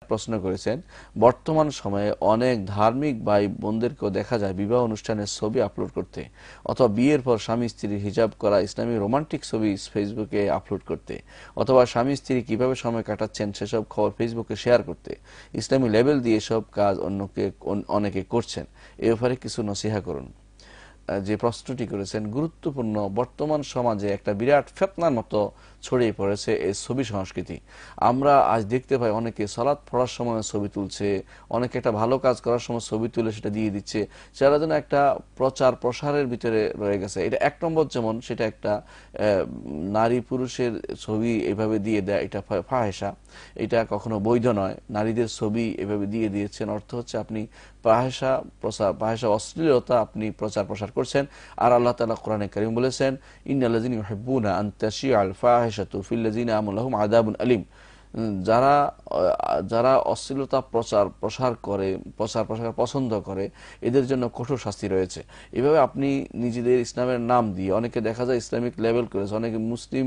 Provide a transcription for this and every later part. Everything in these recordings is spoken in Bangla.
প্রশ্ন করেছেন, বর্তমান সময়ে অনেক ধার্মিক ভাই বোনদেরকেও দেখা যায় বিবাহ অনুষ্ঠানের ছবি আপলোড করতে, অথবা বিয়ের পর স্বামী স্ত্রীর হিজাব করা ইসলামী রোমান্টিক ছবি ফেসবুকে আপলোড করতে, অথবা স্বামী স্ত্রী কিভাবে সময় কাটাচ্ছেন সেসব খবর ফেসবুকে শেয়ার করতে। ইসলামী লেবেল দিয়ে সব কাজ অনেকে করছেন। এ ব্যাপারে কিছু নসিহা করুন। যে প্রশ্নটি করেছেন গুরুত্বপূর্ণ। বর্তমান সমাজে একটা বিরাট ফেতনার মতো ছড়িয়ে পড়েছে এই ছবি সংস্কৃতি। আমরা আজ দেখতে পাই অনেকে সালাত পড়ার সময় ছবি তুলছে, অনেকে একটা ভালো কাজ করার সময় ছবি তুলে সেটা দিয়ে দিচ্ছে, সেটা যেন একটা প্রচার প্রসারের ভিতরে রয়ে গেছে। এটা এক নম্বর, যেমন সেটা একটা নারী পুরুষের ছবি এভাবে দিয়ে দেয়, এটা ফাহেসা, এটা কখনো বৈধ নয়। নারীদের ছবি এভাবে দিয়ে দিয়েছেন, অর্থ হচ্ছে আপনি ফাহেসা অশ্লীলতা আপনি প্রচার প্রসার করছেন। আর আল্লাহ তাআলা কোরআনে কারীম বলেছেন, ইন্নাল্লাযীনা ইউহিব্বুনা আন তাশিআল ফাহিশাতু ফিল্লাযীনা আমানু লাহুম আযাবুন আলীম। যারা যারা অশ্লীলতা প্রসার পছন্দ করে, এদের জন্য কঠোর শাস্তি রয়েছে। এভাবে আপনি নিজেদের ইসলামের নাম দিয়ে, অনেকে দেখা যায় ইসলামিক লেবেল করেছে, অনেকে মুসলিম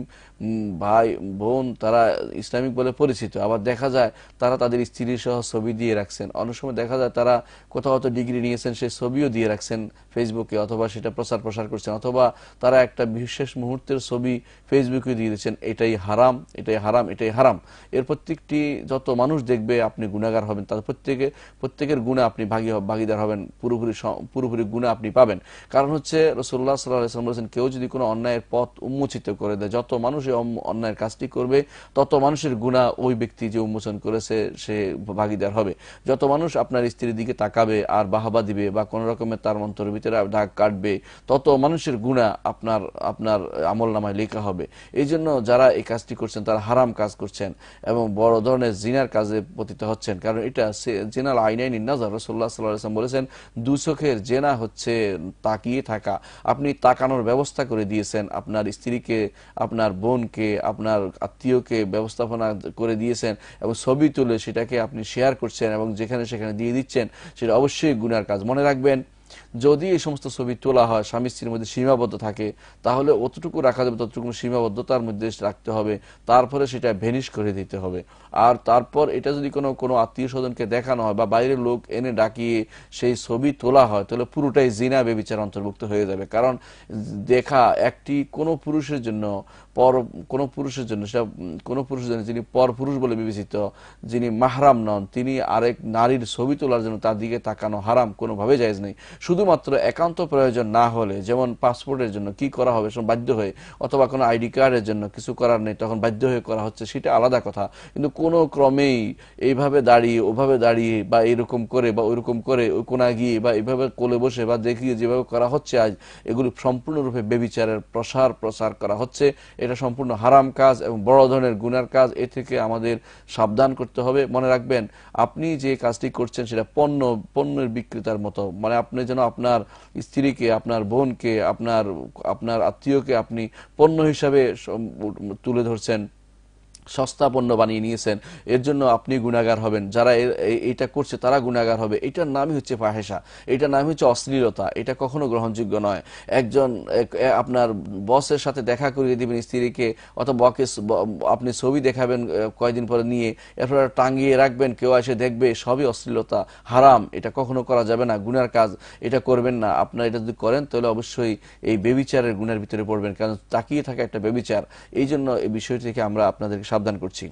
ভাই বোন তারা ইসলামিক বলে পরিচিত, আবার দেখা যায় তারা তাদের স্ত্রী সহ ছবি দিয়ে রাখছেন। অনেক সময় দেখা যায় তারা কোথাও ডিগ্রি নিয়েছেন, সেই ছবিও দিয়ে রাখছেন ফেসবুকে, অথবা সেটা প্রসার করছেন, অথবা তারা একটা বিশেষ মুহূর্তের ছবি ফেসবুকে দিয়ে দিচ্ছেন। এটাই হারাম, এটাই হারাম, এটাই হারাম। এর প্রত্যেকটি যত মানুষ দেখবে আপনি গুনাহগার হবেন, তাদের প্রত্যেকের গুনাহ আপনি ভাগীদার হবেন, পুরোপুরি গুনাহ আপনি পাবেন। কারণ হচ্ছে রাসূলুল্লাহ সাল্লাল্লাহু আলাইহি ওয়াসাল্লাম বলেছেন, কেউ যদি কোনো অন্যায়ের পথ উন্মোচিত করে দেয়, যত মানুষ এই অন্যায়ের কাজটি করবে তত মানুষের গুনাহ ওই ব্যক্তি যে উন্মোচন করেছে সে ভাগীদার হবে। যত মানুষ আপনার স্ত্রীর দিকে তাকাবে আর বাহাবা দিবে বা কোন রকমের তার অন্তরের ভিতরে দাগ কাটবে, তত মানুষের গুনাহ আপনার আপনার আমলনামায় লেখা হবে। এই জন্য যারা এই কাজটি করছেন তারা হারাম কাজ করছেন এবং বড় ধরনের জিনার কাজে পতিত হচ্ছেন। কারণ এটা জিনাল আইনাইন নাজার, রাসূলুল্লাহ সাল্লাল্লাহু আলাইহি ওয়াসাল্লাম বলেছেন, দুই চোখের জেনা হচ্ছে তাকিয়ে থাকা। আপনি তাকানোর ব্যবস্থা করে দিয়েছেন, আপনার স্ত্রীকে, আপনার বোনকে, আপনার আত্মীয়কে ব্যবস্থাপনা করে দিয়েছেন এবং ছবি তুলে সেটাকে আপনি শেয়ার করছেন এবং যেখানে সেখানে দিয়ে দিচ্ছেন, সেটা অবশ্যই গুনার কাজ। মনে রাখবেন, যদি এই সমস্ত ছবি তোলা হয় স্বামী স্ত্রীর মধ্যে সীমাবদ্ধ থাকে, তাহলে অতটুকু রাখা যাবে, ততটুকু সীমাবদ্ধতার মধ্যে রাখতে হবে, তারপরে সেটা ভ্যানিশ করে দিতে হবে। আর তারপর এটা যদি কোনো আত্মীয় স্বজনকে দেখানো হয় বা বাইরের লোক এনে ডাকিয়ে সেই ছবি তোলা হয়, তাহলে পুরোটাই জিনা বেবিচার অন্তর্ভুক্ত হয়ে যাবে। কারণ দেখা কোনো পুরুষের জন্য সেটা কোনো পুরুষের জন্য যিনি পর পুরুষ বলে বিবেচিত, যিনি মাহরাম নন, তিনি আরেক নারীর ছবি তোলার জন্য তার দিকে তাকানো হারাম, কোনোভাবে জায়েজ নেই। শুধুমাত্র একান্ত প্রয়োজন না হলে, যেমন পাসপোর্টের জন্য কি করা হবে বাধ্য হয়ে, অথবা কোনো আইডি কার্ডের জন্য কিছু করার নেই তখন বাধ্য হয়ে করা হচ্ছে, সেটা আলাদা কথা। কিন্তু কোনো ক্রমেই এইভাবে দাঁড়িয়ে ওভাবে দাঁড়িয়ে বা এরকম করে বা ওইরকম করে ওই কোনা গিয়ে বা এইভাবে কোলে বসে বা দেখিয়ে যেভাবে করা হচ্ছে আজ, এগুলি সম্পূর্ণরূপে বেবিচারের প্রসার করা হচ্ছে। এটা সম্পূর্ণ হারাম কাজ এবং বড় ধরনের গুনার কাজ। এ থেকে আমাদের সাবধান করতে হবে। মনে রাখবেন, আপনি যে কাজটি করছেন সেটা পণ্যের বিক্রেতার মতো। মানে আপনি যেন আপনার স্ত্রীকে, আপনার বোনকে, আপনার আত্মীয়কে আপনি পণ্য হিসাবে তুলে ধরছেন, সস্তা পণ্য বানিয়ে নিয়েছেন। এর জন্য আপনি গুনাহগার হবেন, যারা এটা করছে তারা গুনাহগার হবে। এটার নামই হচ্ছে ফাহেসা, এটার নামই হচ্ছে অশ্লীলতা। এটা কখনো গ্রহণযোগ্য নয়। আপনার বসের সাথে দেখা করিয়ে দিবেন স্ত্রীকে, অথবা আপনি ছবি দেখাবেন কয়েকদিন পরে নিয়ে, এরপর টাঙিয়ে রাখবেন, কেউ এসে দেখবে, সবই অশ্লীলতা, হারাম। এটা কখনো করা যাবে না, গুনার কাজ। এটা করবেন না। আপনারা এটা যদি করেন তাহলে অবশ্যই এই বেবিচারের গুনার ভিতরে পড়বেন, কারণ তাকিয়ে থাকা একটা বেবিচার। এই জন্য এই বিষয় থেকে আমরা আপনাদেরকে সাবধান করছি।